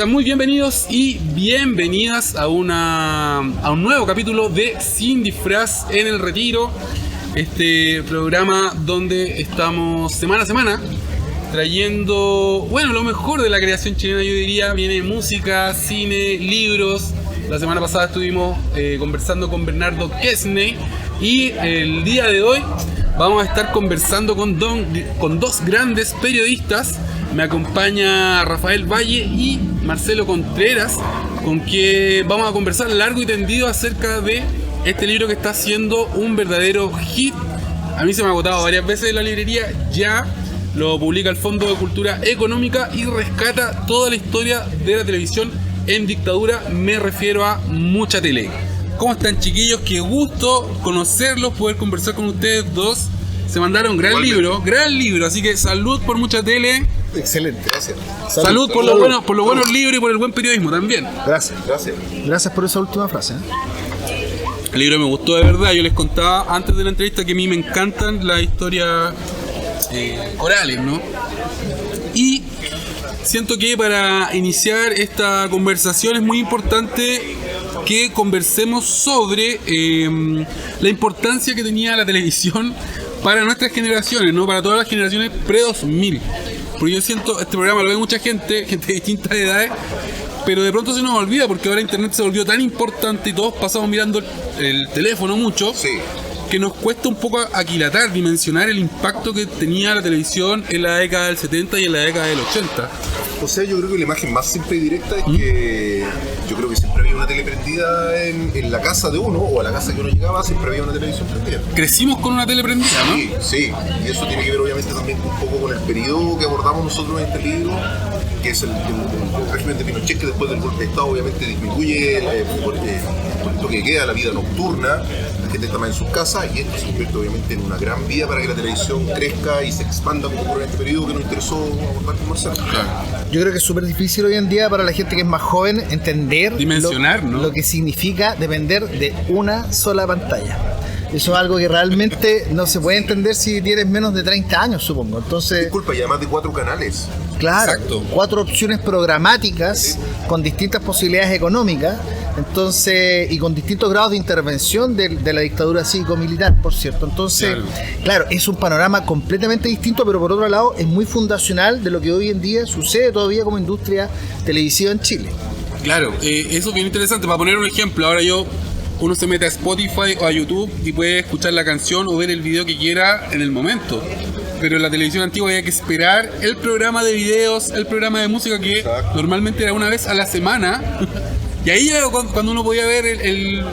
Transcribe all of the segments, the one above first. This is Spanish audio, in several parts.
Sean muy bienvenidos y bienvenidas a un nuevo capítulo de Sin Disfraz en el Retiro. Este programa donde estamos semana a semana trayendo, lo mejor de la creación chilena, yo diría. Viene música, cine, libros. La semana pasada estuvimos conversando con Bernardo Quesney y el día de hoy vamos a estar conversando con dos grandes periodistas. Me acompaña Rafael Valle y Marcelo Contreras, con quien vamos a conversar largo y tendido acerca de este libro que está siendo un verdadero hit. A mí se me ha agotado varias veces en la librería. Ya lo publica el Fondo de Cultura Económica y rescata toda la historia de la televisión en dictadura. Me refiero a Mucha Tele. ¿Cómo están, chiquillos? Qué gusto conocerlos, poder conversar con ustedes dos. Se mandaron gran libro, así que salud por Mucha Tele. Excelente, gracias. Salud por los buenos libros y por el buen periodismo también. Gracias por esa última frase. El libro me gustó de verdad. Yo les contaba antes de la entrevista que a mí me encantan las historias orales, ¿no? Y siento que para iniciar esta conversación es muy importante que conversemos sobre la importancia que tenía la televisión para nuestras generaciones, ¿no? Para todas las generaciones pre-2000. Porque yo siento, este programa lo ve mucha gente de distintas edades, pero de pronto se nos olvida porque ahora internet se volvió tan importante y todos pasamos mirando el teléfono mucho, sí, que nos cuesta un poco aquilatar, dimensionar el impacto que tenía la televisión en la década del 70 y en la década del 80. O sea, yo creo que la imagen más simple y directa es que yo creo que siempre había una tele prendida en la casa de uno, o a la casa que uno llegaba siempre había una televisión prendida. Crecimos con una tele prendida, ¿no? Sí, y eso tiene que ver obviamente también un poco con el periodo que abordamos nosotros en este libro, que es el régimen de Pinochet, que después del golpe de Estado obviamente disminuye lo que queda, la vida nocturna, la gente está más en sus casas, y esto se convierte obviamente en una gran vía para que la televisión crezca y se expanda como ocurre en este periodo que nos interesó abordar con Marcelo. Claro. Yo creo que es súper difícil hoy en día para la gente que es más joven entender dimensionar, ¿no? Lo que significa depender de una sola pantalla. Eso es algo que realmente no se puede entender si tienes menos de 30 años, supongo. Entonces, disculpa, y además de 4 canales. Claro, exacto. 4 opciones programáticas con distintas posibilidades económicas, entonces, y con distintos grados de intervención de la dictadura cívico-militar, por cierto. Entonces, claro, es un panorama completamente distinto, pero por otro lado es muy fundacional de lo que hoy en día sucede todavía como industria televisiva en Chile. Claro, eso es bien interesante. Para poner un ejemplo, ahora uno se mete a Spotify o a YouTube y puede escuchar la canción o ver el video que quiera en el momento. Pero en la televisión antigua había que esperar el programa de videos, el programa de música, que normalmente era una vez a la semana. Y ahí era cuando uno podía ver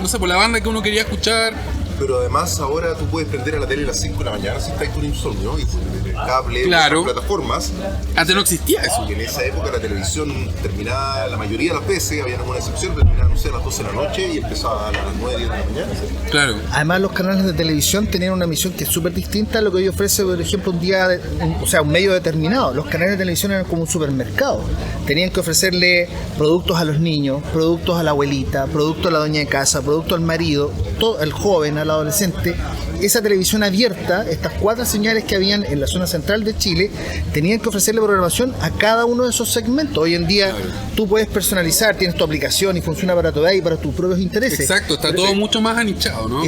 no sé, por la banda que uno quería escuchar. Pero además ahora tú puedes prender a la tele a las 5 de la mañana si estás con insomnio y el cable, claro, las plataformas. Antes no existía eso. Y en esa época la televisión terminaba, la mayoría de las veces, había alguna excepción, terminaba, no sé, a las 12 de la noche y empezaba a las 9, 10 de la mañana. ¿Sí? Claro. Además, los canales de televisión tenían una misión que es súper distinta a lo que hoy ofrece, por ejemplo, un medio determinado. Los canales de televisión eran como un supermercado. Tenían que ofrecerle productos a los niños, productos a la abuelita, productos a la doña de casa, productos al marido, todo, al joven, al adolescente. Esa televisión abierta, estas 4 señales que habían en la zona central de Chile, tenían que ofrecerle programación a cada uno de esos segmentos. Hoy en día tú puedes personalizar, tienes tu aplicación y funciona para tu edad y para tus propios intereses. Exacto, está todo mucho más anichado, ¿no?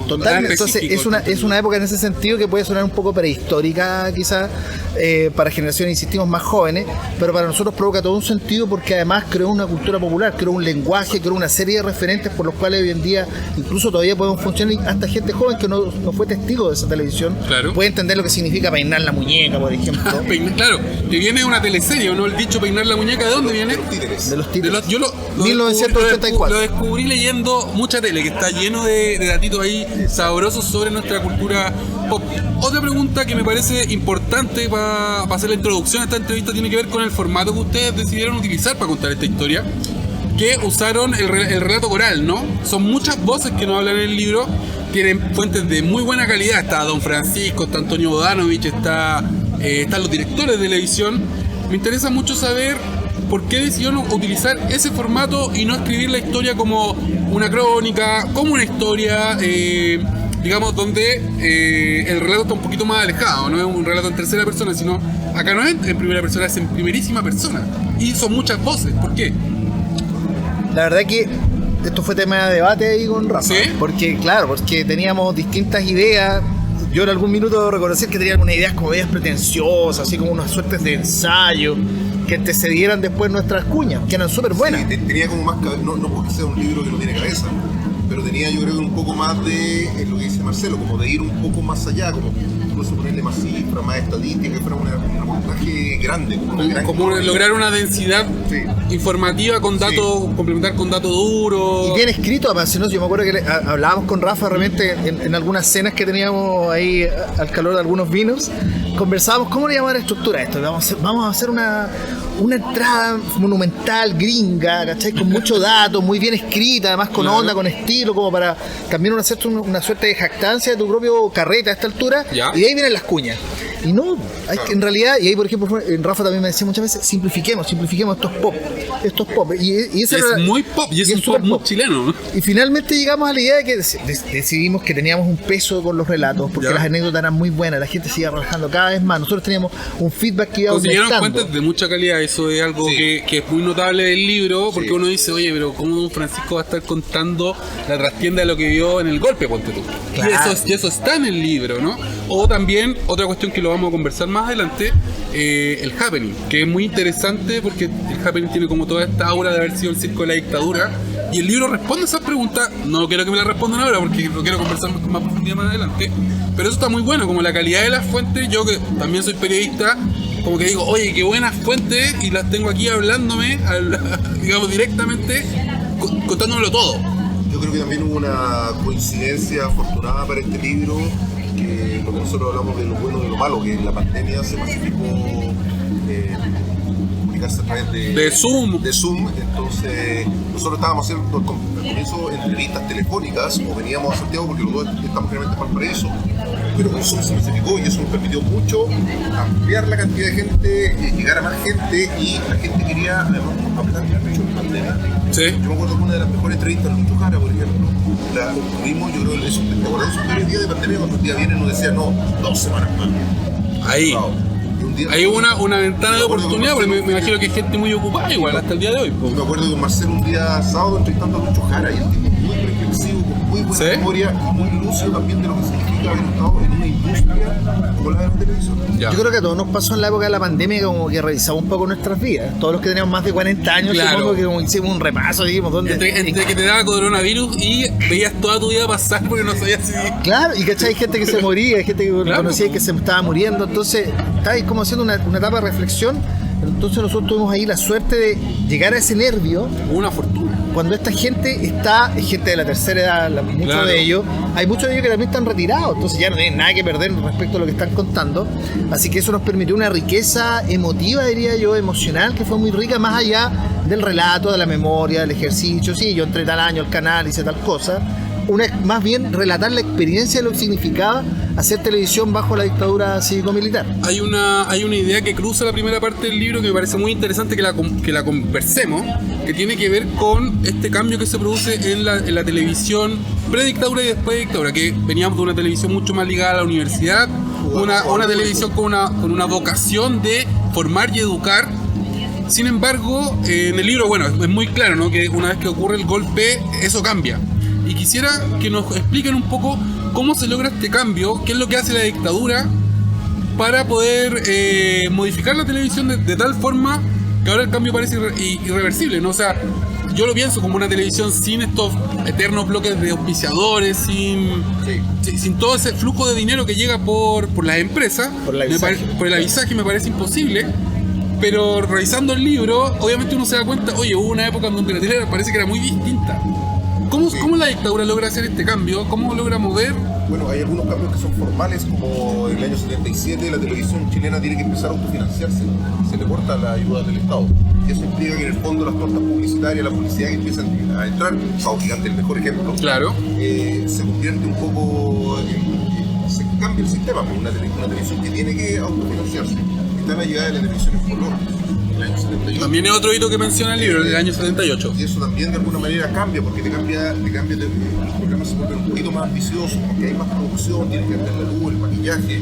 Totalmente. Entonces es una época en ese sentido que puede sonar un poco prehistórica quizás para generaciones, insistimos, más jóvenes, pero para nosotros provoca todo un sentido porque además creó una cultura popular, creó un lenguaje, creó una serie de referentes por los cuales hoy en día incluso todavía podemos funcionar, y hasta gente joven que no fue testigo de esa televisión, claro, puede entender lo que significa peinar la muñeca, por ejemplo. Claro, que viene una teleserie, ¿no? El dicho peinar la muñeca, ¿de dónde viene? De los títeres. Yo 1984. Lo descubrí leyendo Mucha Tele, que está lleno de datitos ahí sabrosos sobre nuestra cultura pop. Otra pregunta que me parece importante para hacer la introducción a esta entrevista tiene que ver con el formato que ustedes decidieron utilizar para contar esta historia, que usaron el relato coral, ¿no? Son muchas voces que nos hablan en el libro, tienen fuentes de muy buena calidad. Está Don Francisco, está Antonio Bodanovich, están los directores de televisión. Me interesa mucho saber por qué decidieron utilizar ese formato y no escribir la historia como una crónica, como una historia digamos, donde el relato está un poquito más alejado, no es un relato en tercera persona, sino acá no es en primera persona, es en primerísima persona. Y son muchas voces, ¿por qué? La verdad que esto fue tema de debate ahí con Rafa. ¿Sí? Porque teníamos distintas ideas. Yo en algún minuto debo reconocer que tenía algunas ideas como ideas pretenciosas, así como unas suertes de ensayo que antecedieran después nuestras cuñas, que eran súper buenas. Sí, tenía como más cabeza, no porque sea un libro que no tiene cabeza, pero tenía yo creo que un poco más de lo que dice Marcelo, como de ir un poco más allá, como incluso ponerle más cifras, más estadísticas, que fuera un reportaje grande, como lograr una densidad informativa con datos, complementar con datos duros. Y bien escrito, además, si no, yo me acuerdo que hablábamos con Rafa realmente en algunas cenas que teníamos ahí al calor de algunos vinos, conversábamos cómo le llamamos la estructura a esto. Vamos a hacer una entrada monumental, gringa, ¿cachai? Con mucho dato, muy bien escrita, además con onda, con estilo, como para también una suerte de jactancia de tu propio carrete a esta altura. ¿Ya? Y de ahí vienen las cuñas. Y no, hay que en realidad, y ahí por ejemplo Rafa también me decía muchas veces, simplifiquemos estos pop. Y es muy pop, y es un pop muy chileno, ¿no? Y finalmente llegamos a la idea de que decidimos que teníamos un peso con los relatos, porque las anécdotas eran muy buenas, la gente se iba relajando cada vez más, nosotros teníamos un feedback que iba aumentando. Consiguieron fuentes de mucha calidad, eso es algo que es muy notable del libro, porque uno dice, oye, pero ¿cómo don Francisco va a estar contando la trastienda de lo que vio en el golpe, ponte tú? Claro. Y eso está en el libro, ¿no? O también, otra cuestión que lo vamos a conversar más adelante, el happening, que es muy interesante porque el happening tiene como toda esta aura de haber sido el circo de la dictadura, y el libro responde esas preguntas. No quiero que me las respondan ahora porque lo quiero conversar con más profundidad más adelante, pero eso está muy bueno, como la calidad de las fuentes. Yo que también soy periodista, como que digo, oye, qué buenas fuentes, y las tengo aquí hablándome, digamos directamente, contándomelo todo. Yo creo que también hubo una coincidencia afortunada para este libro, que lo que nosotros hablamos de lo bueno y de lo malo, que en la pandemia se masificó comunicarse a través de Zoom. Entonces nosotros estábamos haciendo al comienzo entrevistas telefónicas, o veníamos a Santiago porque los dos estamos generalmente en Valparaíso, pero con Zoom se masificó y eso nos permitió mucho ampliar la cantidad de gente, llegar a más gente, y la gente quería, además, hablar mucho de pandemia. Sí. Yo me acuerdo que una de las mejores entrevistas de Lucho Jara, por ejemplo, la concluimos, yo creo que es espectacular. Los primeros días de pandemia, cuando el día viene, nos decía, no, 2 semanas más. Ahí. Hay una ventana de oportunidad, porque me imagino que hay gente muy ocupada igual hasta el día de hoy. Yo me acuerdo de Marcelo un día sábado entrevistando a Lucho Jara, y el tipo muy reflexivo, con muy buena memoria, y muy lúcido también de lo que significa haber estado en una industria como la de la televisión. Yo creo que a todos nos pasó en la época de la pandemia, como que revisamos un poco nuestras vidas. Todos los que teníamos más de 40 años, supongo que como hicimos un repaso, digamos, entre que te daba coronavirus y veías toda tu vida pasar porque no sabías si... Claro, y ¿cachai? Hay gente que se moría, hay gente que conocía que se estaba muriendo, entonces estáis como haciendo una etapa de reflexión. Entonces nosotros tuvimos ahí la suerte de llegar a ese nervio. Una fortuna. Cuando esta gente es gente de la tercera edad, muchos de ellos, hay muchos de ellos que también están retirados, entonces ya no tienen nada que perder respecto a lo que están contando. Así que eso nos permitió una riqueza emotiva, diría yo, emocional, que fue muy rica, más allá del relato, de la memoria, del ejercicio. Sí, yo entré tal año al canal, hice tal cosa. Más bien relatar la experiencia de lo que significaba hacer televisión bajo la dictadura cívico-militar. Hay una idea que cruza la primera parte del libro que me parece muy interesante que la conversemos, que tiene que ver con este cambio que se produce en la televisión predictadura y después de dictadura, que veníamos de una televisión mucho más ligada a la universidad, una televisión con una vocación de formar y educar. Sin embargo, en el libro, bueno, es muy claro, ¿no?, que una vez que ocurre el golpe, eso cambia. Y quisiera que nos expliquen un poco cómo se logra este cambio, qué es lo que hace la dictadura para poder modificar la televisión de tal forma que ahora el cambio parece irreversible, ¿no? O sea, yo lo pienso como una televisión sin estos eternos bloques de auspiciadores, sin todo ese flujo de dinero que llega por las empresas, por el avisaje me parece imposible. Pero revisando el libro, obviamente uno se da cuenta, oye, hubo una época en donde la tele parece que era muy distinta. ¿Cómo la dictadura logra hacer este cambio? ¿Cómo logra mover? Bueno, hay algunos cambios que son formales, como en el año 77 la televisión chilena tiene que empezar a autofinanciarse, se le corta la ayuda del Estado. Y eso implica que en el fondo las tortas publicitarias, la publicidad que empiezan a entrar, Sao Gigante es el mejor ejemplo, claro, se convierte un poco, se cambia el sistema, por una televisión que tiene que autofinanciarse. Está la llegada de la televisión en color. el año 78. También es otro hito que menciona el libro, del año 78. Y eso también de alguna manera cambia, porque los programas se vuelven un poquito más ambiciosos, porque hay más producción, tiene que ver la luz, el maquillaje.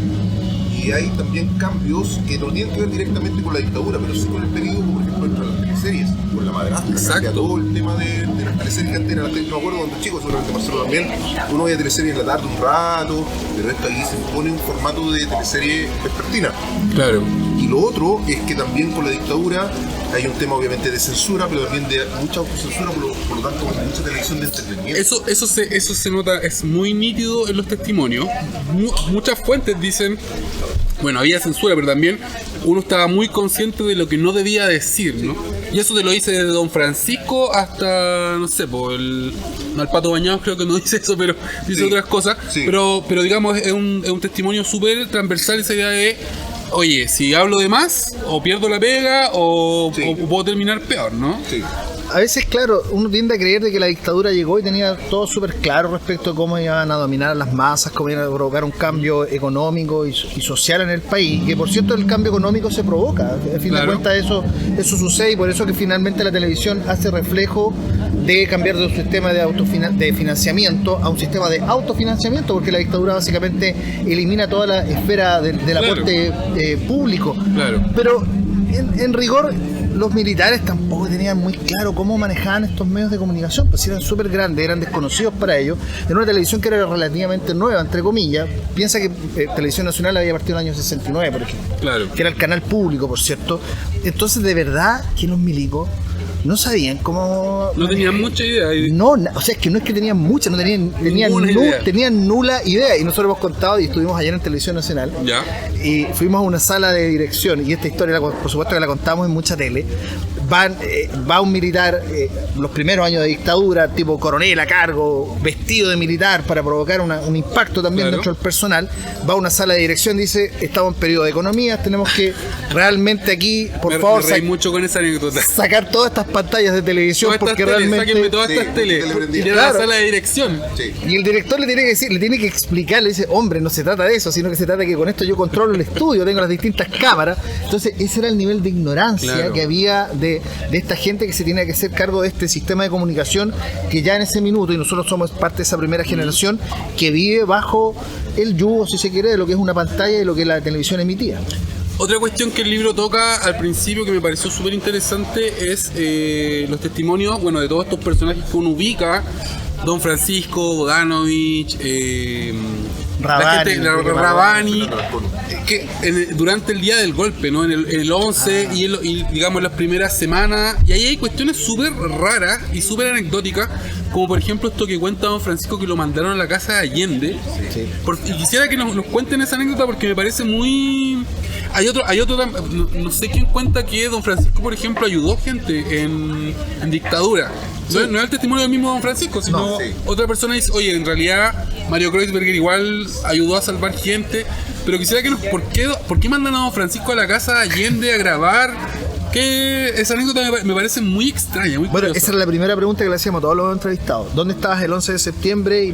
Y hay también cambios que no tienen que ver directamente con la dictadura, pero sí con el periodo, por ejemplo, entre las teleseries, con la madrastra. Cambia todo el tema de las teleseries que antes eran, no me acuerdo cuando chicos, seguramente Marcelo también, uno veía teleseries en la tarde un rato, pero esto ahí se pone un formato de teleserie vespertina. Claro. Y lo otro es que también con la dictadura hay un tema obviamente de censura, pero también de mucha autocensura, por lo tanto mucha televisión de entretenimiento. Eso se nota, es muy nítido en los testimonios. Muchas fuentes dicen, bueno, había censura, pero también uno estaba muy consciente de lo que no debía decir, ¿no? Y eso te lo dice desde Don Francisco hasta, no sé, al Pato Bañados creo que no dice eso, pero dice otras cosas. Sí. Pero digamos, es un testimonio súper transversal esa idea de, oye, si hablo de más, o pierdo la pega, o puedo terminar peor, ¿no? Sí. A veces, claro, uno tiende a creer de que la dictadura llegó y tenía todo súper claro respecto a cómo iban a dominar a las masas, cómo iban a provocar un cambio económico y social en el país. Que por cierto, el cambio económico se provoca. A fin de cuentas, eso sucede, y por eso que finalmente la televisión hace reflejo de cambiar de un sistema de financiamiento a un sistema de autofinanciamiento, porque la dictadura básicamente elimina toda la esfera del aporte público. Claro. Pero en rigor, los militares tampoco tenían muy claro cómo manejaban estos medios de comunicación, pues eran súper grandes, eran desconocidos para ellos, en una televisión que era relativamente nueva, entre comillas. Piensa que Televisión Nacional había partido en el año 69, por ejemplo, claro, que era el canal público, por cierto. Entonces, de verdad que los milicos no sabían cómo... No tenían mucha idea. No, o sea, es que no es que tenían mucha, no tenían nula idea. Y nosotros hemos contado, y estuvimos ayer en Televisión Nacional, ¿ya? Y fuimos a una sala de dirección, y esta historia, por supuesto que la contamos en mucha tele. Va un militar, los primeros años de dictadura, tipo coronel a cargo, vestido de militar para provocar un impacto también dentro del personal. Va a una sala de dirección, dice, estamos en periodo de economía, tenemos que realmente aquí, por favor, me reí mucho con esa anécdota, sacar todas estas pantallas de televisión, porque realmente... Sáquenme todas estas teles, y era la sala de dirección. Sí. Y el director le tiene que decir, le tiene que explicar, le dice, hombre, no se trata de eso, sino que se trata de que con esto yo controlo el estudio, tengo las distintas cámaras. Entonces, ese era el nivel de ignorancia que había de esta gente que se tiene que hacer cargo de este sistema de comunicación, que ya en ese minuto, y nosotros somos parte de esa primera generación que vive bajo el yugo, si se quiere, de lo que es una pantalla y lo que la televisión emitía. Otra cuestión que el libro toca al principio que me pareció súper interesante es los testimonios, bueno, de todos estos personajes que uno ubica: Don Francisco, Bodanovich, Rabani, que durante el día del golpe, ¿no? En el 11 y digamos las primeras semanas, y ahí hay cuestiones súper raras y súper anecdóticas, como por ejemplo esto que cuenta Don Francisco, que lo mandaron a la casa de Allende. Sí. Y quisiera que nos cuenten esa anécdota, porque me parece muy... Hay otro no sé quién cuenta que Don Francisco, por ejemplo, ayudó gente en dictadura. Sí. No es el testimonio del mismo Don Francisco, sino otra persona dice, oye, en realidad Mario Kreuzberger igual ayudó a salvar gente. Pero quisiera que ¿por qué mandan a Don Francisco a la casa de Allende a grabar? Que esa anécdota me parece muy extraña, muy curiosa. Esa era la primera pregunta que le hacíamos a todos los entrevistados. ¿Dónde estabas el 11 de septiembre?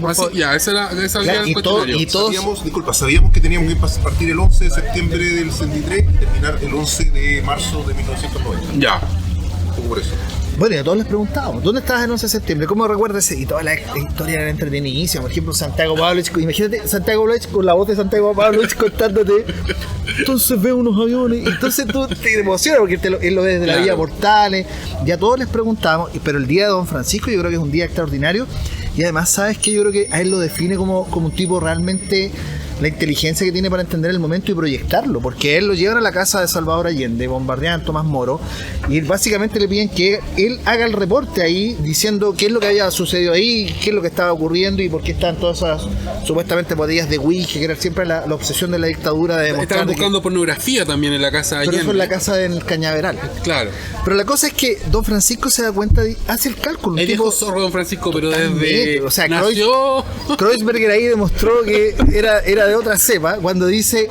Sabíamos que teníamos que partir el 11 de septiembre del 63 y terminar el 11 de marzo de 1990. Ya. Un poco por eso. Bueno, y a todos les preguntábamos, ¿dónde estabas el 11 de septiembre? ¿Cómo recuerdas? Y toda la historia era entretenidísima. Por ejemplo, Santiago Pavlovich, imagínate Santiago Pavlovich con la voz de Santiago Pavlovich contándote, entonces veo unos aviones, entonces tú te emocionas porque él lo ve desde la vía Portales. Ya todos les preguntábamos, pero el día de Don Francisco yo creo que es un día extraordinario, y además, ¿sabes qué? Yo creo que a él lo define como un tipo realmente... la inteligencia que tiene para entender el momento y proyectarlo, porque él lo llevan a la casa de Salvador Allende, bombardean Tomás Moro, y básicamente le piden que él haga el reporte ahí diciendo qué es lo que había sucedido ahí, qué es lo que estaba ocurriendo y por qué estaban todas esas supuestamente botellas de whisky, que era siempre la obsesión de la dictadura de demostrar. Estaban buscando pornografía también en la casa de Allende. Pero eso en la casa del Cañaveral. Claro. Pero la cosa es que Don Francisco se da cuenta, hace el cálculo. El viejo zorro Don Francisco, pero desde... O sea, nació... Kreuzberger ahí demostró que era de otra cepa cuando dice,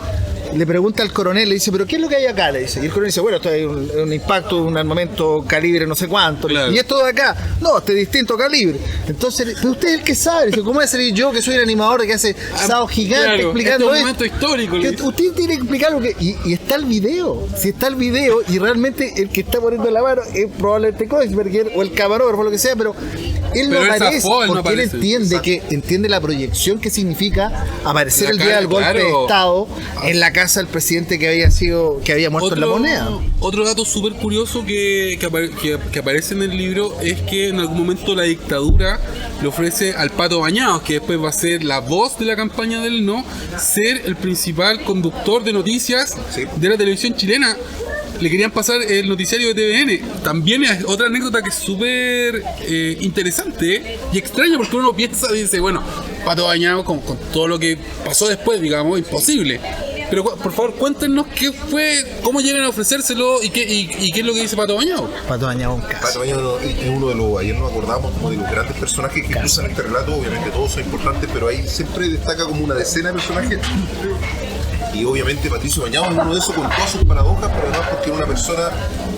le pregunta al coronel, le dice, ¿pero qué es lo que hay acá? Le dice. Y el coronel dice, bueno, esto es un impacto, un armamento calibre no sé cuánto. Claro. Y esto de acá, no, este es distinto calibre. Entonces, pero usted es el que sabe. Dice, ¿cómo voy a ser yo que soy el animador de que hace Sao Gigante claro, explicando este es un momento histórico. Usted tiene que explicar lo que... Y está el video. Si está el video y realmente el que está poniendo la mano es probablemente Kreuzberger o el camarógrafo o lo que sea, pero él no aparece porque él entiende la proyección que significa aparecer el día del golpe de Estado en la casa del presidente que había muerto en La Moneda. Otro dato súper curioso que aparece en el libro es que en algún momento la dictadura le ofrece al Pato Bañados, que después va a ser la voz de la campaña del no, ser el principal conductor de noticias de la televisión chilena. Le querían pasar el noticiario de TVN. También es otra anécdota que es súper interesante y extraña, porque uno piensa y dice, bueno, Pato Bañados con todo lo que pasó después, digamos, imposible. Pero por favor, cuéntenos qué fue, cómo llegan a ofrecérselo y qué es lo que dice Pato Bañados. Pato Bañados, un caso. Pato Bañados es uno de los, ayer nos acordamos como de los grandes personajes que cruzan este relato. Obviamente todos son importantes, pero ahí siempre destaca como una decena de personajes. Y obviamente Patricio Bañados es uno de esos con todas sus paradojas, pero además porque era una persona,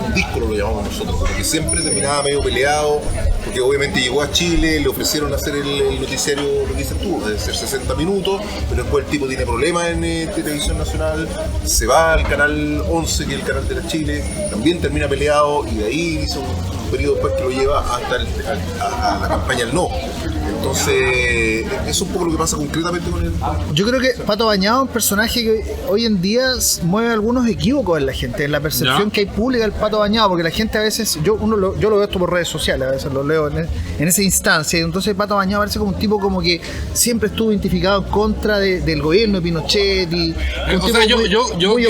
un díscolo lo llamamos nosotros, porque siempre terminaba medio peleado, porque obviamente llegó a Chile, le ofrecieron hacer el noticiario, lo que dices tú, de ser 60 minutos, pero después el tipo tiene problemas en Televisión Nacional, se va al canal 11, que es el canal de la Chile, también termina peleado y de ahí hizo un periodo después que lo lleva hasta a la campaña del no. Entonces, eso es un poco lo que pasa concretamente con él. Yo creo que Pato Bañados es un personaje que hoy en día mueve algunos equívocos en la gente, en la percepción que hay pública del Pato Bañados, porque la gente a veces, yo lo veo esto por redes sociales, a veces lo leo en esa instancia, y entonces Pato Bañados parece como un tipo como que siempre estuvo identificado en contra del gobierno de Pinochet y o sea, yo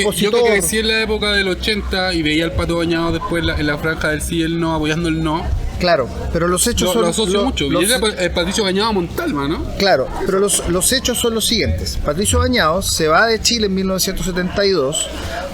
opositor. que crecí en la época del 80 y veía al Pato Bañados después en la franja del sí y el no, apoyando el no. Claro, pero los hechos son... Lo asocio mucho. Y era Patricio Bañados Montalma, ¿no? Claro, pero los hechos son los siguientes. Patricio Bañados se va de Chile en 1972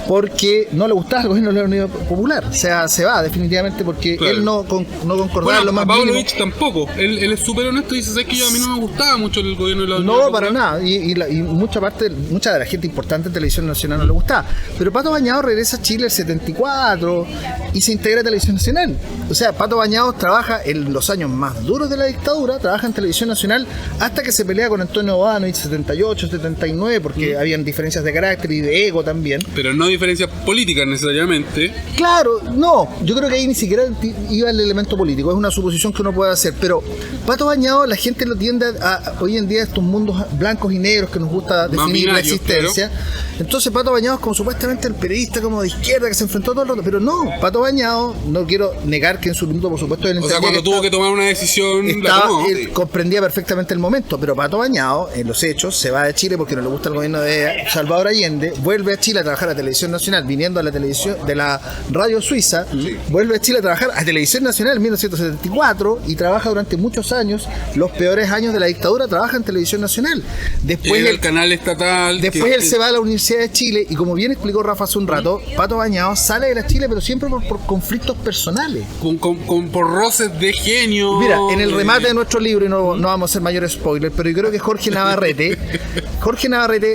porque no le gustaba el gobierno de la Unidad Popular. O sea, se va definitivamente porque él no concordaba lo más mínimo. Pavlovich tampoco. Él es súper honesto y dice, ¿sabes que a mí no me gustaba mucho el gobierno de la Unidad Popular? No, para nada. Y mucha de la gente importante en Televisión Nacional no le gustaba. Pero Pato Bañados regresa a Chile el 74 y se integra a Televisión Nacional. O sea, Pato Bañados trabaja en los años más duros de la dictadura, trabaja en Televisión Nacional hasta que se pelea con Antonio Bodanovich 78, 79, porque habían diferencias de carácter y de ego también. Pero no diferencias políticas necesariamente. Claro, no, yo creo que ahí ni siquiera iba el elemento político, es una suposición que uno puede hacer, pero Pato Bañados la gente lo tiende a hoy en día estos mundos blancos y negros que nos gusta definir la existencia. Claro. Entonces Pato Bañados como supuestamente el periodista como de izquierda que se enfrentó todo el rato, pero no, Pato Bañados, no quiero negar que en su minuto por supuesto él cuando tuvo que tomar una decisión él comprendía perfectamente el momento, pero Pato Bañados en los hechos se va de Chile porque no le gusta el gobierno de Salvador Allende, vuelve a Chile a trabajar a Televisión Nacional, viniendo a la televisión de la radio suiza, vuelve a Chile a trabajar a Televisión Nacional en 1974 y trabaja durante muchos años, los peores años de la dictadura, trabaja en Televisión Nacional. Después el canal estatal. Después él se va a la Universidad de Chile y como bien explicó Rafa hace un rato, Pato Bañados sale de la Chile pero siempre por conflictos personales. Por roces de genio. Mira, en el remate de nuestro libro, y no vamos a hacer mayores spoilers, pero yo creo que Jorge Navarrete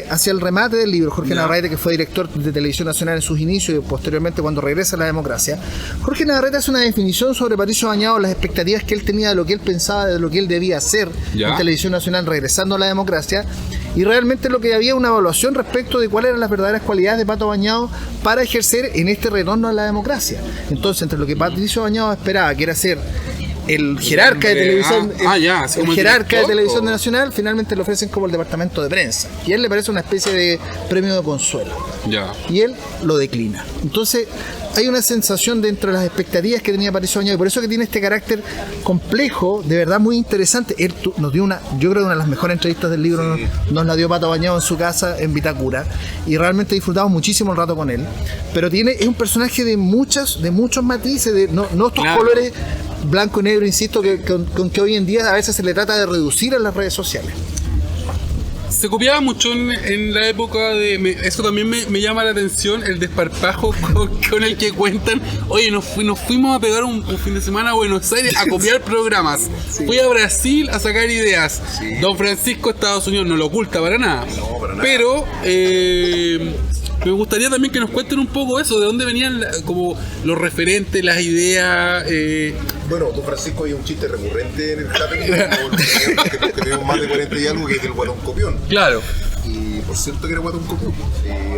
hacia el remate del libro, Jorge Navarrete, que fue director de Televisión Nacional en sus inicios y posteriormente cuando regresa a la democracia, Jorge Navarrete hace una definición sobre Patricio Bañados, las expectativas que él tenía de lo que él pensaba, de lo que él debía hacer en Televisión Nacional regresando a la democracia, y realmente lo que había una evaluación respecto de cuáles eran las verdaderas cualidades de Pato Bañados para ejercer en este retorno a la democracia. Entonces, entre lo que Patricio Bañados esperaba, que era ser el jerarca de televisión, el jerarca de Televisión Nacional, finalmente le ofrecen como el departamento de prensa. Y a él le parece una especie de premio de consuelo. Y él lo declina. Entonces, hay una sensación de entre las expectativas que tenía Patricio Bañados, y por eso que tiene este carácter complejo, de verdad muy interesante. Él nos dio yo creo que una de las mejores entrevistas del libro nos la dio Pato Bañados en su casa en Vitacura, y realmente disfrutamos muchísimo el rato con él. Pero es un personaje de muchos matices, no estos colores blanco y negro, insisto, con que hoy en día a veces se le trata de reducir en las redes sociales. Se copiaba mucho en la época de... Eso también me llama la atención, el desparpajo con el que cuentan. Oye, nos fuimos a pegar un fin de semana a Buenos Aires a copiar programas. Fui a Brasil a sacar ideas. Don Francisco, Estados Unidos, no lo oculta para nada. No, para nada. Pero Me gustaría también que nos cuenten un poco eso, de dónde venían como los referentes, las ideas. Bueno, don Francisco, hay un chiste recurrente en el Happening, que tenemos más de 40 y algo, que es el guatón copión. Claro. Y por cierto que era guatón copión.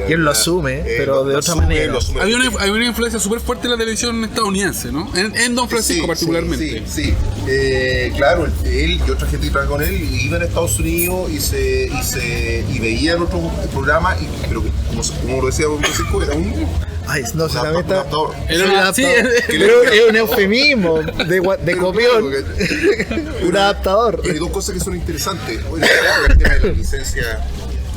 Y él lo asume, pero de otra manera. Hay una influencia súper fuerte en la televisión estadounidense, ¿no? En Don Francisco particularmente. Sí. Claro, él y otra gente que trabaja con él iban a Estados Unidos y veían otros programas, pero como lo decía Don Francisco, era un adaptador. Pero es un eufemismo de copión. Un adaptador. Hay dos cosas que son interesantes. El tema de la licencia.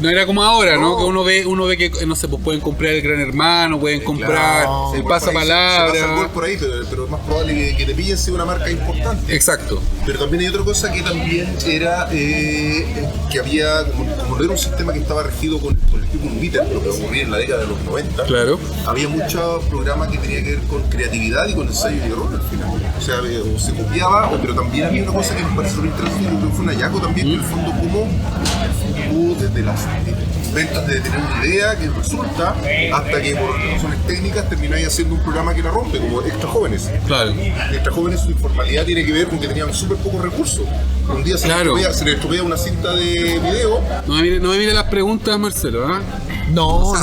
No era como ahora, ¿no? Que uno ve que, no sé, pues pueden comprar el Gran Hermano, pueden comprar el pasapalabra. Se pasa el gol por ahí, pero es más probable que te pillen si una marca importante. Exacto. Pero también hay otra cosa que también era que había, como no era un sistema que estaba regido con el tipo Uniter, lo que ocurría en la década de los 90, claro. Había muchos programas que tenían que ver con creatividad y con ensayo y error al final. O sea, o se copiaba, pero también había una cosa que me pareció muy interesante, yo creo que fue un hallazgo también, que en el fondo como desde las ventas de tener una idea que resulta hasta que por razones técnicas termináis haciendo un programa que la rompe, como Extra Jóvenes. Claro. Extra Jóvenes, su informalidad tiene que ver con que tenían súper pocos recursos. Un día se le estropea una cinta de video. No me mire las preguntas, Marcelo, ¿ah? No,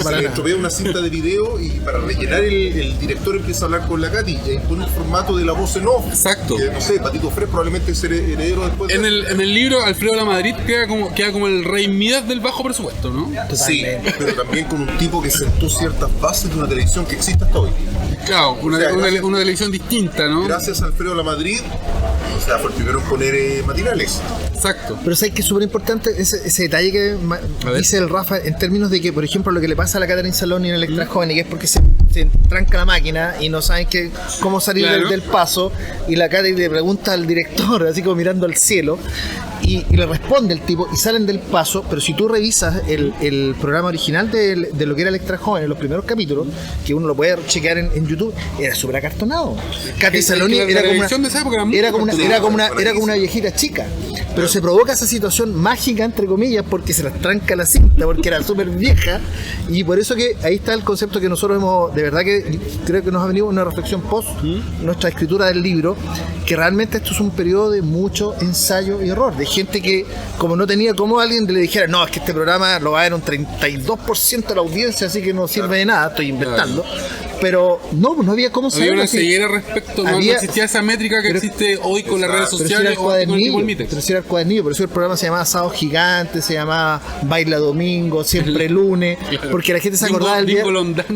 Se le estropea una cinta de video y para rellenar el director empieza a hablar con la Katy y impone un formato de la voz en off. Exacto. Que, no sé, Patito Fred probablemente es heredero después. En el libro, Alfredo Lamadrid queda como el rey Midas del bajo presupuesto, ¿no? Sí, pero también con un tipo que sentó ciertas bases de una televisión que existe hasta hoy. Claro, una televisión distinta, ¿no? Gracias a Alfredo Lamadrid, o sea, fue el primero en poner matinales. Exacto. Pero sabes que es súper importante ese detalle que dice el Rafa en términos de que, por ejemplo, lo que le pasa a la Catherine Saloni en el Extra Joven, que es porque se tranca la máquina y no saben cómo salir del paso, y la Catherine le pregunta al director, así como mirando al cielo, y le responde el tipo y salen del paso. Pero si tú revisas el programa original de lo que era el Extra Joven en los primeros capítulos, que uno lo puede chequear en YouTube, era súper acartonado. Catherine Saloni era como una viejita chica, pero se provoca esa situación mágica, entre comillas, porque se las tranca la cinta, porque era súper vieja, y por eso que ahí está el concepto que nosotros hemos, de verdad que creo que nos ha venido una reflexión post nuestra escritura del libro, que realmente esto es un periodo de mucho ensayo y error, de gente que, como no tenía como alguien le dijera, no, es que este programa lo va a ver un 32% de la audiencia, así que no sirve de nada, estoy inventando. Pero no había cómo saber. Había una ceguera respecto, no existía esa métrica que existe hoy con las redes sociales o con el Mite. Pero si era el cuadernillo, por eso el programa se llamaba Sábado Gigante, se llamaba Baila Domingo, Siempre Lunes, claro. Porque la gente se acordaba del día,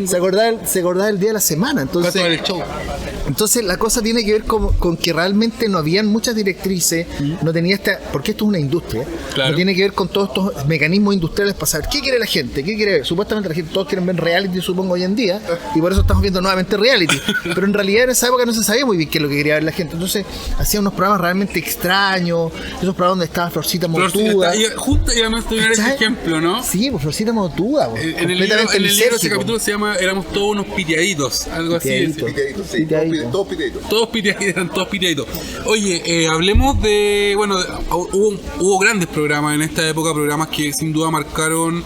se acordaba del día de la semana. Entonces la cosa tiene que ver con que realmente no habían muchas directrices, no tenía porque esto es una industria, claro. No tiene que ver con todos estos mecanismos industriales para saber qué quiere la gente, qué quiere ver. Supuestamente la gente, todos quieren ver reality, supongo, hoy en día, y por eso estamos viendo nuevamente reality, pero en realidad en esa época no se sabía muy bien qué es lo que quería ver la gente. Entonces hacían unos programas realmente extraños, esos programas donde estaba Florcita Motuda. Justo y además tener ese ejemplo, ¿no? Sí, pues Florcita Motuda. En el libro ese capítulo se llama Éramos todos unos piteaditos, algo así. Todos piteaditos. Eran todos piteaditos. Oye, hablemos de, bueno, hubo grandes programas en esta época, programas que sin duda marcaron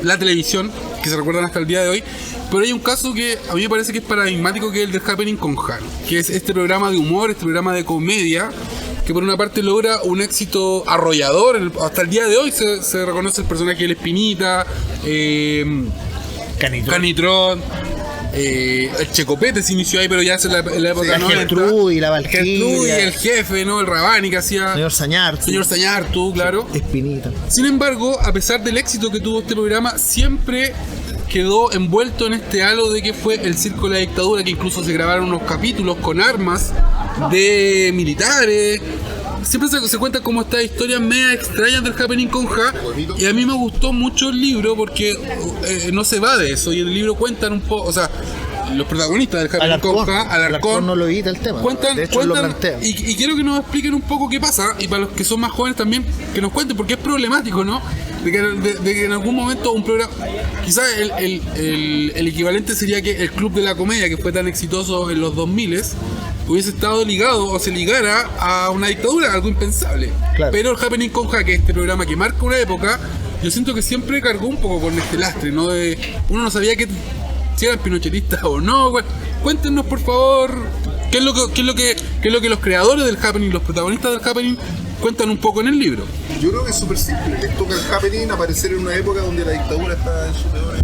la televisión, que se recuerdan hasta el día de hoy. Pero hay un caso que a mí me parece que es paradigmático, que es el del Happening con Jano, que es este programa de humor, este programa de comedia, que por una parte logra un éxito arrollador. Hasta el día de hoy se reconoce el personaje de Espinita, Canitrón, el Checopete se inició ahí, pero ya es en la época, ¿no? Gertrudis y la Valquiria. Gertrudis, el jefe, ¿no? El Rabani que hacía. Señor Sañartu, claro. Espinita. Sin embargo, a pesar del éxito que tuvo este programa, siempre quedó envuelto en este halo de que fue el circo de la dictadura, que incluso se grabaron unos capítulos con armas de militares. Siempre se cuentan como estas historias media extrañas del Happening con Ja, y a mí me gustó mucho el libro porque no se va de eso, y en el libro cuentan un poco, o sea, los protagonistas del Happening con Ja, Alarcón no lo evita el tema, cuentan, de hecho lo plantea. Y quiero que nos expliquen un poco qué pasa, y para los que son más jóvenes también, que nos cuenten, porque es problemático, ¿no? De que en algún momento un programa, quizás el equivalente sería que el Club de la Comedia, que fue tan exitoso en los 2000, hubiese estado ligado o se ligara a una dictadura, algo impensable. Claro. Pero el Happening con Ja, que es este programa que marca una época, yo siento que siempre cargó un poco con este lastre, ¿no? Uno no sabía si eran pinochetistas o no. Cuéntenos, por favor, qué es lo que los creadores del Happening, los protagonistas del Happening, cuentan un poco en el libro. Yo creo que es súper simple. Les toca el Happening aparecer en una época donde la dictadura estaba en su peor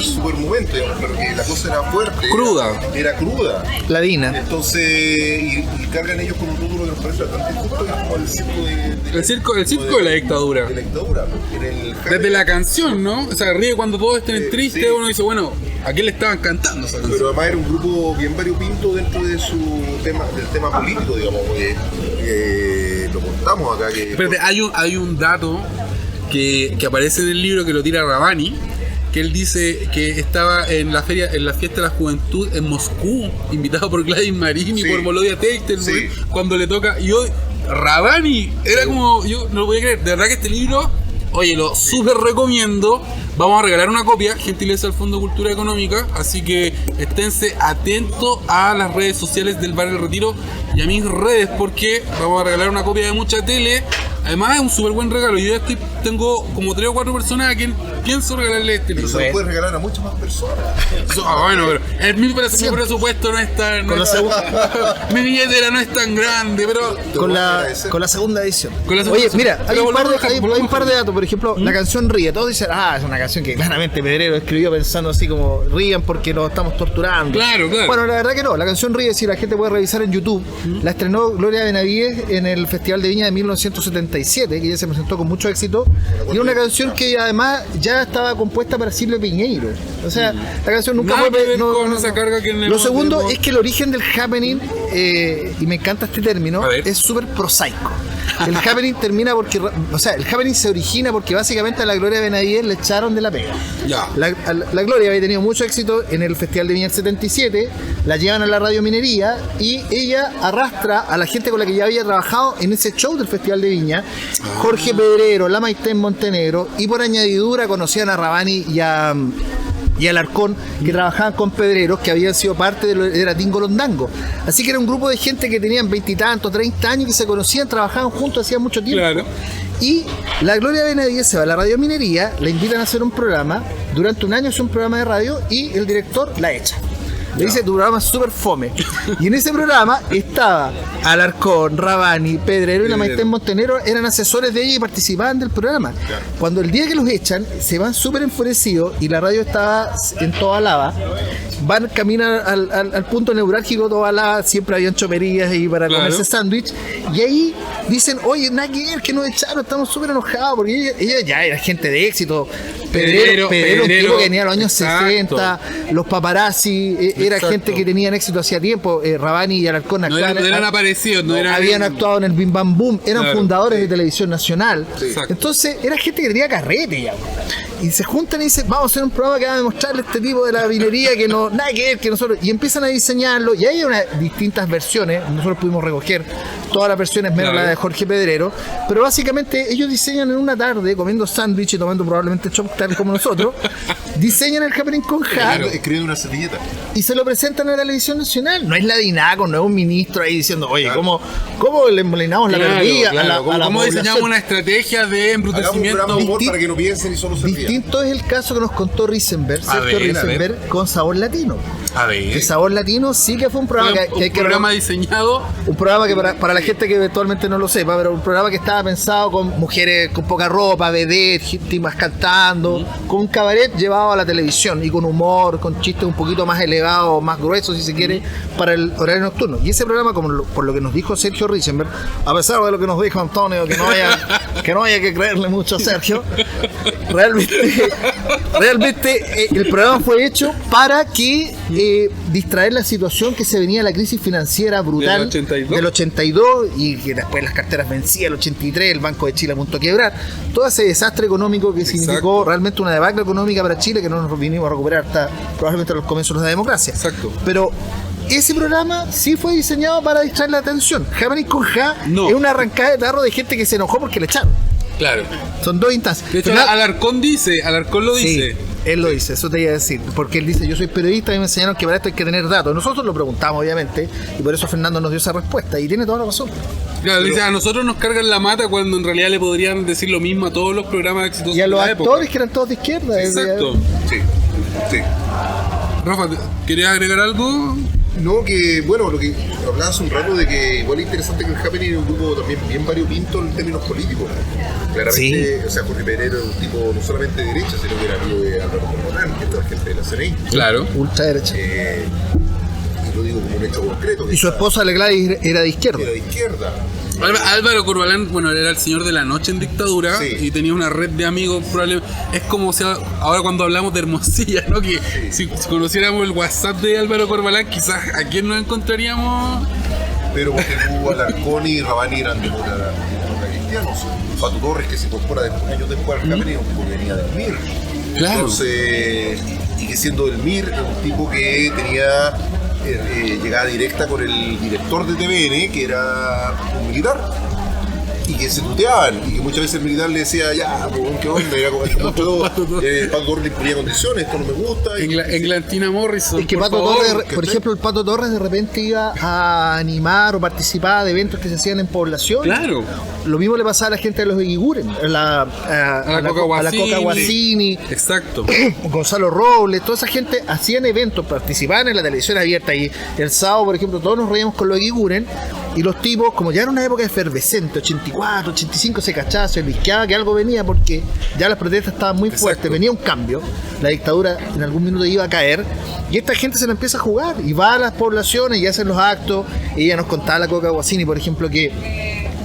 super momento, digamos, pero que la cosa era fuerte. Cruda. Era cruda. Ladina. Entonces, y cargan ellos con un título que nos parece bastante justo, que es como el circo de la dictadura. De la dictadura. Desde la canción, ¿no? O sea, ríe cuando todos estén tristes, sí. Uno dice, bueno, ¿a quién le estaban cantando esa canción? Pero además era un grupo bien variopinto dentro de del tema político, digamos, lo contamos acá. Espérate, hay un dato que aparece en el libro que lo tira Rabani, que él dice que estaba en la fiesta de la juventud en Moscú, invitado por Gladys Marín y por Volodya Teichtenberg, cuando le toca. Y hoy, Rabani, era como, yo no lo podía creer, de verdad que este libro, oye, lo súper recomiendo. Vamos a regalar una copia, gentileza del Fondo de Cultura Económica, así que esténse atentos a las redes sociales del Bar El Retiro y a mis redes, porque vamos a regalar una copia de mucha tele. Además es un súper buen regalo. Yo ya tengo como 3 o 4 personas a quien pienso regalarle este libro. Pero se lo puedes regalar a muchas más personas. Bueno, pero mi presupuesto no es tan... mi billetera no es tan grande, pero... Con la segunda edición. Con la Oye, segunda mira, hay edición. un par de datos. Por ejemplo, la canción Ríe. Todos dicen, es una canción que claramente Pedrero escribió pensando así como, rían porque nos estamos torturando. Claro. Bueno, la verdad que no. La canción Ríe, si la gente puede revisar en YouTube, la estrenó Gloria Benavides en el Festival de Viña de 1977, que ya se presentó con mucho éxito, y era una canción que además ya estaba compuesta para Silvio Piñeiro. O sea, la canción nunca Nada fue... que ver con esa carga que Lo segundo es que el origen del Happening, y me encanta este término, es súper prosaico. El Happening termina porque... O sea, el Happening se origina porque básicamente a la Gloria Benavides le echaron de la pega. Ya. La Gloria había tenido mucho éxito en el Festival de Viña del 77, la llevan a la Radio Minería y ella arrastra a la gente con la que ya había trabajado en ese show del Festival de Viña, Jorge Pedrero, la Maite Montenegro, y por añadidura conocían a Rabani y Alarcón, que trabajaban con Pedreros, que habían sido parte de la Tingo Londango. Así que era un grupo de gente que tenían 20 y tantos, 30 años, que se conocían, trabajaban juntos hacía mucho tiempo. Claro. Y la Gloria Benavides se va a la Radio Minería, la invitan a hacer un programa, durante un año hace un programa de radio y el director la echa. Le dice, tu programa es súper fome. Y en ese programa estaba Alarcón, Rabani, Pedrero y la Maite Montenegro, eran asesores de ella y participaban del programa. Claro. Cuando el día que los echan, se van súper enfurecidos y la radio estaba en toda lava. Van, caminan al punto neurálgico, toda lava, siempre habían choperías y para comerse sándwich. Y ahí dicen, oye, nada que ver, que nos echaron, estamos súper enojados, porque ella ya era gente de éxito. Pedrero, un tipo que venía a los años 60, los paparazzi, era gente que tenían éxito hacía tiempo. Rabani y Alarcón eran aparecidos, habían actuado en el Bim Bam Boom, eran fundadores de Televisión Nacional. Sí. Entonces era gente que tenía carrete ya. Y se juntan y dicen, vamos a hacer un programa que va a demostrarle este tipo de la minería que no, nada que ver, que nosotros... Y empiezan a diseñarlo, y hay distintas versiones, nosotros pudimos recoger todas las versiones menos la de Jorge Pedrero, pero básicamente ellos diseñan en una tarde, comiendo sándwich y tomando probablemente chop tal como nosotros, diseñan el Happening con escriben una servilleta y se lo presentan a la Televisión Nacional. No es la DINACO, no es un ministro ahí diciendo, oye, ¿cómo le molinamos la perdida a la ¿Cómo diseñamos una estrategia de embrutecimiento? Para que no piensen y solo se rían. Distinto es el caso que nos contó Sergio Risenberg con Sabor Latino. A ver. Que Sabor Latino sí que fue un programa un programa diseñado. Un programa que para la gente que eventualmente no lo sepa, pero un programa que estaba pensado con mujeres con poca ropa, vedettes, gente más cantando, con un cabaret llevado a la televisión y con humor, con chistes un poquito más elevados, más gruesos si se quiere, para el horario nocturno. Y ese programa, por lo que nos dijo Sergio Risenberg, a pesar de lo que nos dijo Antonio, que no haya que creerle mucho a Sergio, realmente el programa fue hecho para que distraer la situación que se venía, la crisis financiera brutal del 82 y que después las carteras vencían, el 83, el Banco de Chile a punto de quebrar, todo ese desastre económico que significó realmente una debacle económica para Chile que no nos vinimos a recuperar hasta probablemente los comienzos de la democracia. Exacto. Pero ese programa sí fue diseñado para distraer la atención. Happening con es una arrancada de tarro de gente que se enojó porque le echaron. Claro. Son dos instancias. De hecho, Alarcón lo dice. Él lo dice, eso te iba a decir, porque él dice, yo soy periodista y me enseñaron que para esto hay que tener datos. Nosotros lo preguntamos, obviamente, y por eso Fernando nos dio esa respuesta, y tiene toda la razón. Claro, dice, a nosotros nos cargan la mata cuando en realidad le podrían decir lo mismo a todos los programas exitosos Y a de los la actores época. que eran todos de izquierda. Exacto. Sí, sí. Rafa, ¿querías agregar algo? No, que bueno, lo que hablaba hace un rato de que igual es interesante que el Happening es un grupo también bien variopinto en términos políticos. Claramente, o sea, Jorge Pereira era un tipo no solamente de derecha, sino que era amigo de Álvaro Corbalán, que es la gente de la CNI. Claro. Ultraderecha. Y lo digo como un hecho concreto. Y su esposa, la Gladys, era de izquierda. era de izquierda. Álvaro Corbalán, bueno, era el señor de la noche en dictadura, Sí. y tenía una red de amigos, probablemente. Es como si ahora cuando hablamos de Hermosilla, ¿no? Que si conociéramos el WhatsApp de Álvaro Corbalán, quizás a quién nos encontraríamos. Pero porque Hugo Alarcón y Rabani eran de demócratas cristianos. Pato Torres, que se incorpora años después al Happening, un tipo que venía del MIR. Claro. Entonces, y que siendo del MIR, era un tipo que tenía llegada directa con el director de TVN, que era un militar, y que se tuteaban, y que muchas veces el militar le decía, ya, pues, ¿qué onda? Era como Pato Torres le imponía condiciones, esto no me gusta. Englantina Morrison. Es que por Pato favor. Torres, por ejemplo, el Pato Torres de repente iba a animar o participaba de eventos que se hacían en población. Claro. Lo mismo le pasaba a la gente de los Eguiguren, a la Coca Guasini, Exacto. Gonzalo Robles, toda esa gente hacían eventos, participaban en la televisión abierta, y el sábado, por ejemplo, todos nos reíamos con los Eguiguren, y los tipos, como ya era una época efervescente, 84, 85, se cachaba, se lisqueaba que algo venía, porque ya las protestas estaban muy fuertes, venía un cambio, la dictadura en algún minuto iba a caer, y esta gente se la empieza a jugar, y va a las poblaciones y hacen los actos. Ella nos contaba, la Coca Guasini, por ejemplo, que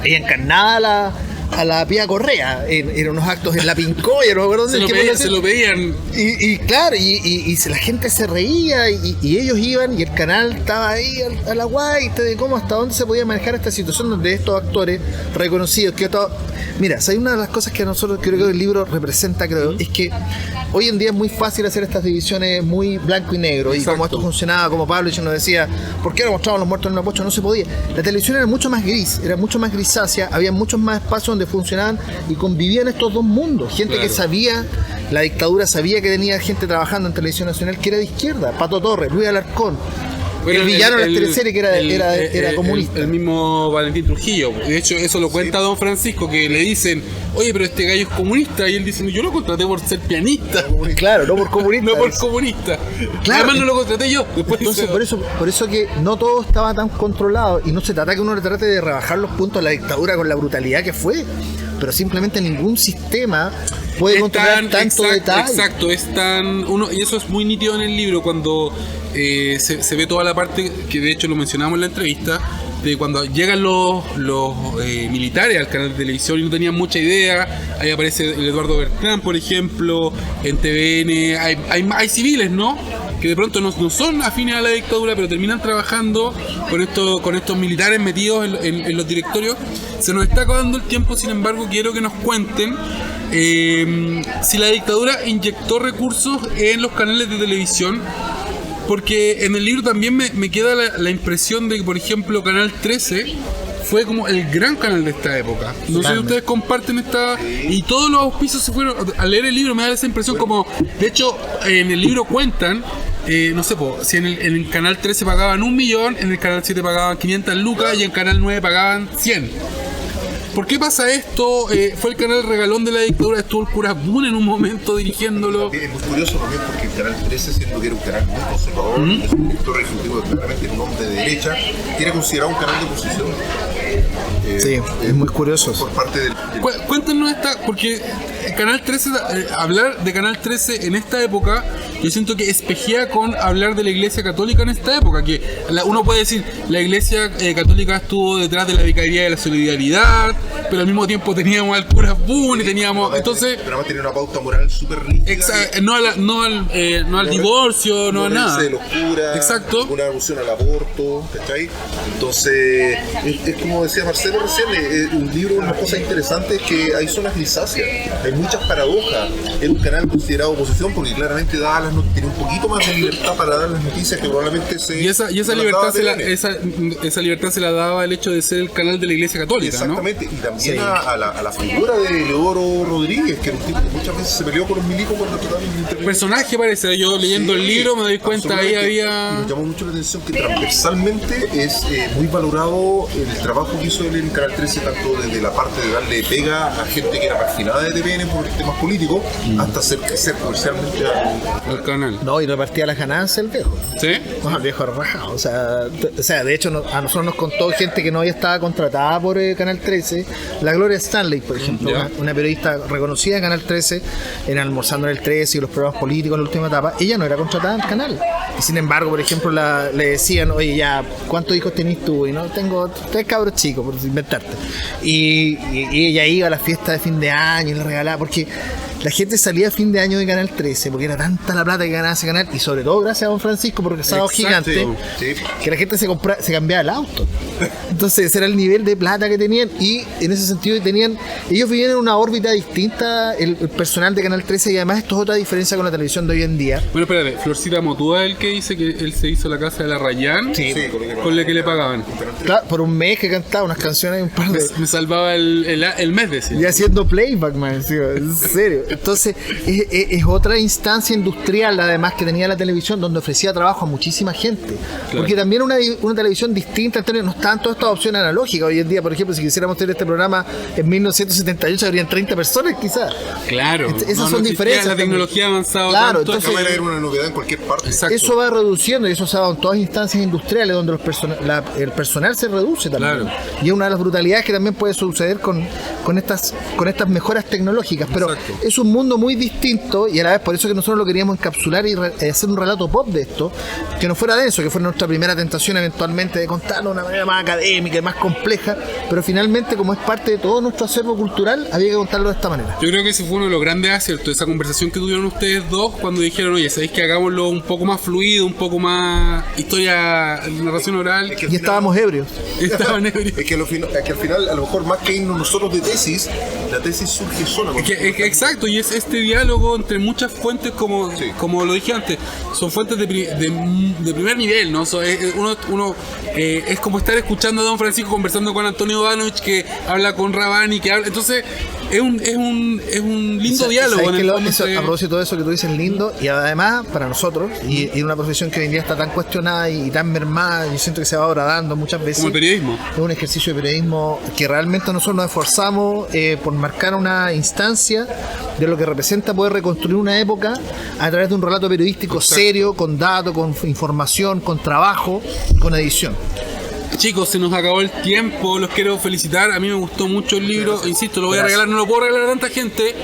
ella encarnaba a la Pía Correa en unos actos en la Pincoya, no me acuerdo dónde. Se lo pedían. Y claro, la gente se reía, y ellos iban, y el canal estaba ahí a la guaita de cómo, hasta dónde se podía manejar esta situación donde estos actores reconocidos, que todo. Mira, hay una de las cosas que a nosotros creo que el libro representa, creo, es que hoy en día es muy fácil hacer estas divisiones muy blanco y negro. Exacto. Y como esto funcionaba, como Pablo nos decía, ¿por qué no mostraban los muertos en una pocha? No se podía. La televisión era mucho más gris, era mucho más grisácea, había muchos más espacios donde funcionaban y convivían estos dos mundos. Gente Claro. que sabía, la dictadura sabía que tenía gente trabajando en Televisión Nacional que era de izquierda, Pato Torres, Luis Alarcón. Bueno, el villano de las teleseries que era comunista. El mismo Valentín Trujillo. De hecho, eso lo cuenta Don Francisco, que le dicen, oye, pero este gallo es comunista. Y él dice, yo lo contraté por ser pianista. Claro, no por comunista. No por comunista. Claro. Además no lo contraté yo. Después Entonces, dice, por eso que no todo estaba tan controlado, y no se trata que uno le trate de rebajar los puntos a la dictadura con la brutalidad que fue, pero simplemente ningún sistema puede controlar tanto detalle. Exacto, es tan y eso es muy nítido en el libro cuando se ve toda la parte que de hecho lo mencionamos en la entrevista, de cuando llegan los militares al canal de televisión y no tenían mucha idea. Ahí aparece el Eduardo Bertrán, por ejemplo, en TVN hay civiles, ¿no?, que de pronto no son afines a la dictadura, pero terminan trabajando con estos militares metidos en los directorios. Se nos está acabando el tiempo, sin embargo quiero que nos cuenten si la dictadura inyectó recursos en los canales de televisión, porque en el libro también me queda la impresión de que, por ejemplo, Canal 13 fue como el gran canal de esta época. No sé si ustedes comparten esta... Y todos los auspicios se fueron... Al leer el libro me da esa impresión como... De hecho, en el libro cuentan... no sé, si en el Canal 13 pagaban 1 millón, en el Canal 7 pagaban 500 lucas y en Canal 9 pagaban 100. ¿Por qué pasa esto? Fue el canal regalón de la dictadura, estuvo el cura Boone en un momento dirigiéndolo. Es muy curioso también porque el Canal 13, siendo que era un canal muy conservador, es un director ejecutivo que claramente era un hombre de derecha, era considerado un canal de oposición. Sí, es muy curioso. Por parte del... Cuéntanos porque Canal 13, hablar de Canal 13 en esta época, yo siento que espejea con hablar de la Iglesia Católica en esta época, que uno puede decir, la Iglesia Católica estuvo detrás de la Vicaría de la Solidaridad, pero al mismo tiempo teníamos al cura Boone y teníamos... Entonces... Pero además tenía una pauta moral súper rígida. No al divorcio, no a nada. De los curas, exacto. Una alusión al aborto, ¿cachai? Entonces, es como decía Marcelo recién, un libro, una cosa interesante es que hay zonas grisáceas, hay muchas paradojas. Era un canal considerado oposición porque claramente daba tenía un poquito más de libertad para dar las noticias que probablemente se... Y esa libertad esa libertad se la daba el hecho de ser el canal de la Iglesia Católica, exactamente, ¿no? Y también a la figura de Leodoro Rodríguez, que era un tipo que muchas veces se peleó con los milicos cuando trataban de intervenir. Personaje parece, yo leyendo el libro me doy cuenta, ahí había... Y me llamó mucho la atención que transversalmente es muy valorado el trabajo que hizo él en Canal 13, tanto desde la parte de darle pega a gente que era marginada de TVN por temas políticos, hasta hacer crecer comercialmente al canal. No, y repartía las ganancias el viejo. ¿Sí? No, el viejo rajado. O sea, de hecho, a nosotros nos contó gente que no había estado contratada por Canal 13. La Gloria Stanley, por ejemplo, una periodista reconocida de Canal 13, en Almorzando en el 13 y los programas políticos en la última etapa, ella no era contratada en el canal. Y sin embargo, por ejemplo, le decían, oye, ya, ¿cuántos hijos tenés tú? Y no, tengo 3 cabros chicos, por inventarte. Y ella iba a la fiesta de fin de año y le regalaba, porque la gente salía a fin de año de Canal 13 porque era tanta la plata que ganaba ese canal, y sobre todo gracias a Don Francisco porque Sábado Gigante, que la gente se cambiaba el auto. Entonces ese era el nivel de plata que tenían, y en ese sentido ellos vivían en una órbita distinta, el personal de Canal 13, y además esto es otra diferencia con la televisión de hoy en día. Bueno, espérate, Florcita Motúa es el que dice que él se hizo la casa de la Rayán, con la que le pagaban. Claro, por un mes que cantaba unas canciones y un par de... Me salvaba el mes de ese. Y haciendo playback, man, en serio. Entonces, es otra instancia industrial, además, que tenía la televisión, donde ofrecía trabajo a muchísima gente. Claro. Porque también una televisión distinta, no estaban todas estas opciones analógicas. Hoy en día, por ejemplo, si quisiéramos tener este programa en 1978, habrían 30 personas, quizás. Claro. Esas son diferencias. La tecnología avanzada. Claro, entonces la cámara era una novedad en cualquier parte. Exacto. Eso va reduciendo, y eso se ha dado en todas instancias industriales, donde el personal se reduce también. Claro. Y es una de las brutalidades que también puede suceder con estas mejoras tecnológicas. Pero es un mundo muy distinto, y a la vez por eso que nosotros lo queríamos encapsular y hacer un relato pop de esto, que no fuera denso, que fuera nuestra primera tentación eventualmente de contarlo de una manera más académica y más compleja, pero finalmente, como es parte de todo nuestro acervo cultural, había que contarlo de esta manera. Yo creo que ese fue uno de los grandes aciertos, esa conversación que tuvieron ustedes dos cuando dijeron, oye, ¿sabéis que hagámoslo un poco más fluido, un poco más historia, narración oral? Y estábamos ebrios. Estaban ebrios. Es que al final, a lo mejor más que irnos nosotros de tesis, la tesis surge sola. Exacto, y es este diálogo entre muchas fuentes, como lo dije antes, son fuentes de primer nivel, ¿no? Uno es como estar escuchando a Don Francisco conversando con Antonio Ivanovich, que habla con Rabani, que habla, entonces es un lindo diálogo. A propósito de eso que tú dices, lindo, y además para nosotros, y en una profesión que hoy en día está tan cuestionada y tan mermada, yo siento que se va dando muchas veces. Como el periodismo. Es un ejercicio de periodismo que realmente nosotros nos esforzamos por marcar una instancia de lo que representa poder reconstruir una época a través de un relato periodístico serio, con datos, con información, con trabajo, con edición. Chicos, se nos acabó el tiempo, los quiero felicitar, a mí me gustó mucho el libro, insisto, lo voy a regalar, no lo puedo regalar a tanta gente.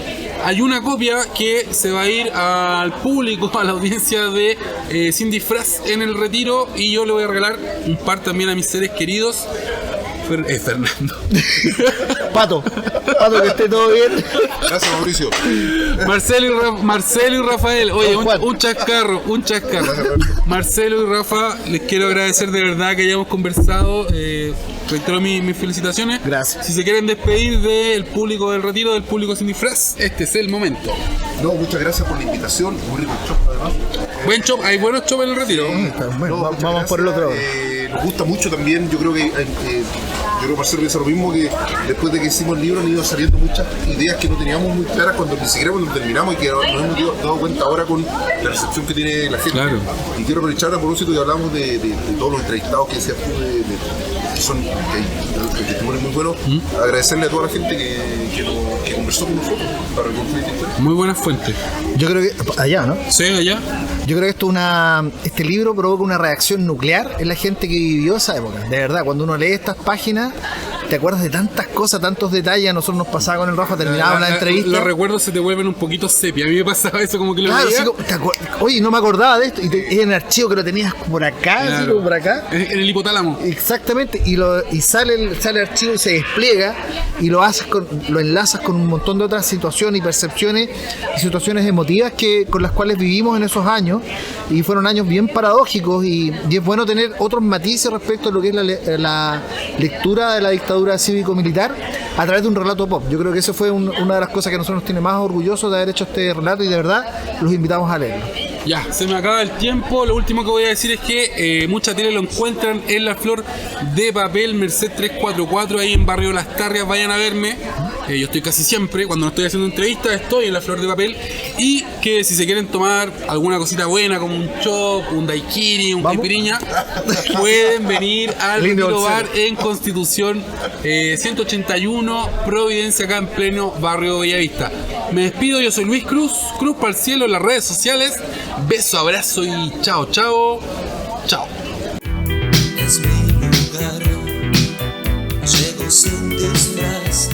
Hay una copia que se va a ir al público, a la audiencia de Sin Disfraz en el Retiro, y yo le voy a regalar un par también a mis seres queridos. Fernando. Pato, que esté todo bien. Gracias, Mauricio. Marcelo y Rafael, oye, un chascarro. Marcelo y Rafa, les quiero agradecer de verdad que hayamos conversado. Reitero mis felicitaciones. Gracias. Si se quieren despedir del público del Retiro, del público Sin Disfraz, este es el momento. No, muchas gracias por la invitación. Muy rico el shop, además. Buen shop, hay buenos shops en el Retiro. Bueno, vamos por el otro. Nos gusta mucho también, yo creo que Marcelo piensa lo mismo, que después de que hicimos el libro han ido saliendo muchas ideas que no teníamos muy claras ni siquiera cuando terminamos, y que nos hemos dado cuenta ahora con la recepción que tiene la gente. Claro. Y quiero aprovechar a propósito que hablamos de todos los entrevistados que decías tú, que son testimonios muy buenos, agradecerle a toda la gente que conversó con nosotros para reconstruir esta historia. Muy buenas fuentes. Yo creo que allá, ¿no? Sí, allá. Yo creo que este libro provoca una reacción nuclear en la gente que vivió esa época. De verdad, cuando uno lee estas páginas, te acuerdas de tantas cosas, tantos detalles. A nosotros nos pasaba con el Rafa, terminábamos la entrevista. Los recuerdos se te vuelven un poquito sepia. A mí me pasaba eso, como que lo veía. Sí, oye, no me acordaba de esto. Y es en el archivo que lo tenías por acá, claro. Así como por acá. En el hipotálamo. Exactamente. Y sale el archivo y se despliega, y lo enlazas con un montón de otras situaciones y percepciones y situaciones emotivas con las cuales vivimos en esos años. Y fueron años bien paradójicos, y es bueno tener otros matices respecto a lo que es la lectura de la dictadura cívico-militar a través de un relato pop. Yo creo que eso fue una de las cosas que a nosotros nos tiene más orgullosos de haber hecho este relato, y de verdad los invitamos a leerlo. Ya, se me acaba el tiempo. Lo último que voy a decir es que mucha tele lo encuentran en la Flor de Papel Merced 344, ahí en Barrio Las Tarrias. Vayan a verme. Yo estoy casi siempre, cuando no estoy haciendo entrevistas, estoy en la Flor de Papel. Y que si se quieren tomar alguna cosita buena, como un chop, un daiquiri, un caipiriña, pueden venir al Retiro Bar en Constitución 181, Providencia, acá en pleno barrio Bellavista. Me despido, yo soy Luis Cruz, Cruz para el cielo en las redes sociales. Beso, abrazo y chao, chao, chao. Es mi lugar, llego sin disfraz.